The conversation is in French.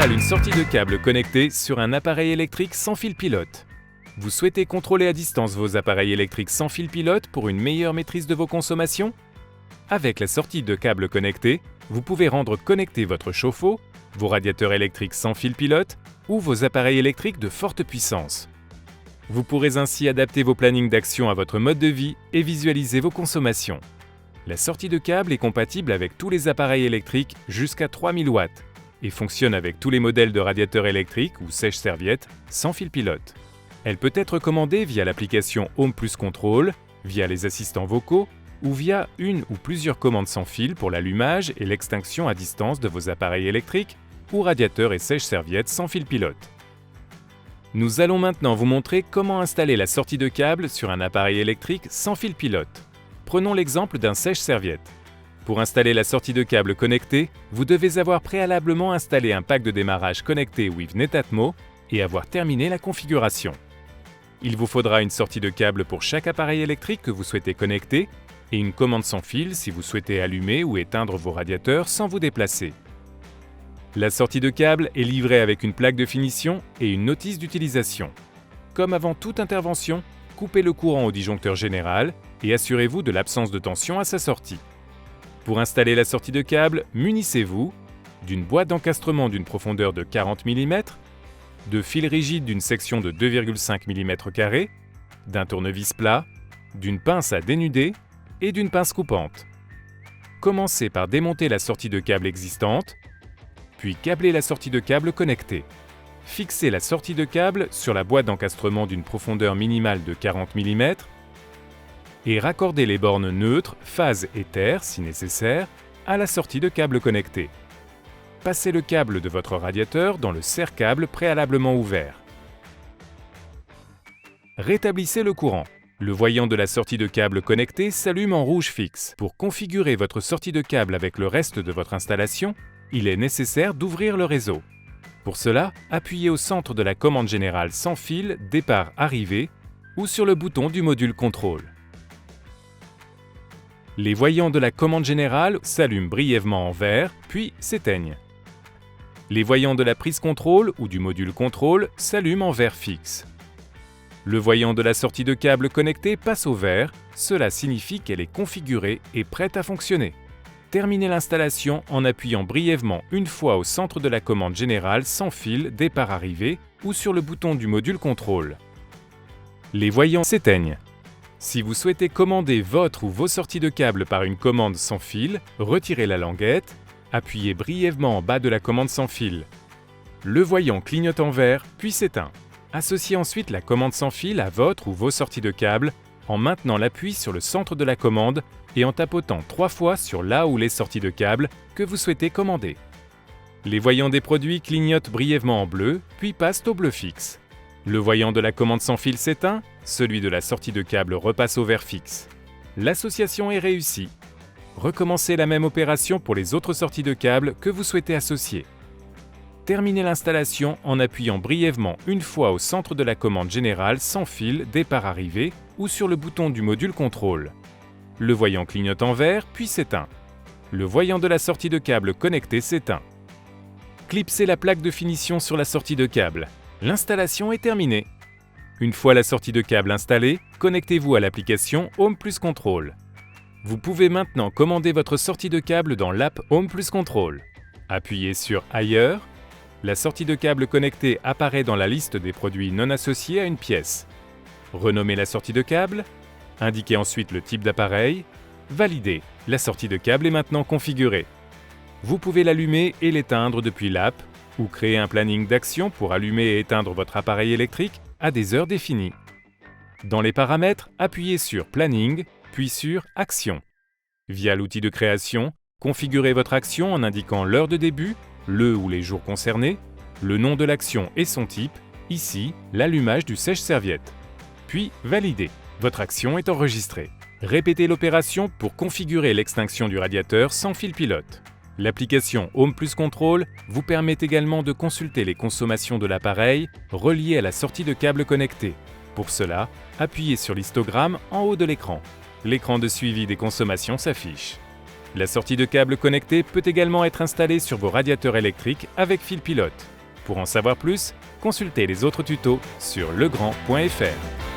installe une sortie de câble connectée sur un appareil électrique sans fil pilote. Vous souhaitez contrôler à distance vos appareils électriques sans fil pilote pour une meilleure maîtrise de vos consommations? Avec la sortie de câble connectée, vous pouvez rendre connecté votre chauffe-eau, vos radiateurs électriques sans fil pilote ou vos appareils électriques de forte puissance. Vous pourrez ainsi adapter vos plannings d'action à votre mode de vie et visualiser vos consommations. La sortie de câble est compatible avec tous les appareils électriques jusqu'à 3000 watts et fonctionne avec tous les modèles de radiateurs électriques ou sèche-serviettes sans fil pilote. Elle peut être commandée via l'application Home Plus Control, via les assistants vocaux ou via une ou plusieurs commandes sans fil pour l'allumage et l'extinction à distance de vos appareils électriques ou radiateurs et sèche-serviettes sans fil pilote. Nous allons maintenant vous montrer comment installer la sortie de câble sur un appareil électrique sans fil pilote. Prenons l'exemple d'un sèche-serviette. Pour installer la sortie de câble connectée, vous devez avoir préalablement installé un pack de démarrage connecté with Netatmo et avoir terminé la configuration. Il vous faudra une sortie de câble pour chaque appareil électrique que vous souhaitez connecter et une commande sans fil si vous souhaitez allumer ou éteindre vos radiateurs sans vous déplacer. La sortie de câble est livrée avec une plaque de finition et une notice d'utilisation. Comme avant toute intervention, coupez le courant au disjoncteur général et assurez-vous de l'absence de tension à sa sortie. Pour installer la sortie de câble, munissez-vous d'une boîte d'encastrement d'une profondeur de 40 mm, de fils rigides d'une section de 2,5 mm², d'un tournevis plat, d'une pince à dénuder et d'une pince coupante. Commencez par démonter la sortie de câble existante, puis câbler la sortie de câble connectée. Fixez la sortie de câble sur la boîte d'encastrement d'une profondeur minimale de 40 mm et raccordez les bornes neutres, phase et terre si nécessaire, à la sortie de câble connectée. Passez le câble de votre radiateur dans le serre-câble préalablement ouvert. Rétablissez le courant. Le voyant de la sortie de câble connectée s'allume en rouge fixe. Pour configurer votre sortie de câble avec le reste de votre installation, il est nécessaire d'ouvrir le réseau. Pour cela, appuyez au centre de la commande générale sans fil départ-arrivée ou sur le bouton du module contrôle. Les voyants de la commande générale s'allument brièvement en vert, puis s'éteignent. Les voyants de la prise contrôle ou du module contrôle s'allument en vert fixe. Le voyant de la sortie de câble connectée passe au vert, cela signifie qu'elle est configurée et prête à fonctionner. Terminez l'installation en appuyant brièvement une fois au centre de la commande générale sans fil départ-arrivée ou sur le bouton du module contrôle. Les voyants s'éteignent. Si vous souhaitez commander votre ou vos sorties de câble par une commande sans fil, retirez la languette, appuyez brièvement en bas de la commande sans fil. Le voyant clignote en vert, puis s'éteint. Associez ensuite la commande sans fil à votre ou vos sorties de câble en maintenant l'appui sur le centre de la commande et en tapotant 3 fois sur là ou les sorties de câble que vous souhaitez commander. Les voyants des produits clignotent brièvement en bleu, puis passent au bleu fixe. Le voyant de la commande sans fil s'éteint, celui de la sortie de câble repasse au vert fixe. L'association est réussie. Recommencez la même opération pour les autres sorties de câble que vous souhaitez associer. Terminez l'installation en appuyant brièvement une fois au centre de la commande générale sans fil départ-arrivée ou sur le bouton du module contrôle. Le voyant clignote en vert, puis s'éteint. Le voyant de la sortie de câble connectée s'éteint. Clipsez la plaque de finition sur la sortie de câble. L'installation est terminée. Une fois la sortie de câble installée, connectez-vous à l'application Home Plus Control. Vous pouvez maintenant commander votre sortie de câble dans l'app Home Plus Control. Appuyez sur Ailleurs. La sortie de câble connectée apparaît dans la liste des produits non associés à une pièce. Renommez la sortie de câble. Indiquez ensuite le type d'appareil. Validez. La sortie de câble est maintenant configurée. Vous pouvez l'allumer et l'éteindre depuis l'app ou créer un planning d'action pour allumer et éteindre votre appareil électrique à des heures définies. Dans les paramètres, appuyez sur Planning, puis sur Action. Via l'outil de création, configurez votre action en indiquant l'heure de début, le ou les jours concernés, le nom de l'action et son type, ici l'allumage du sèche-serviette. Puis validez. Votre action est enregistrée. Répétez l'opération pour configurer l'extinction du radiateur sans fil pilote. L'application Home Plus Control vous permet également de consulter les consommations de l'appareil reliées à la sortie de câble connecté. Pour cela, appuyez sur l'histogramme en haut de l'écran. L'écran de suivi des consommations s'affiche. La sortie de câble connecté peut également être installée sur vos radiateurs électriques avec fil pilote. Pour en savoir plus, consultez les autres tutos sur legrand.fr.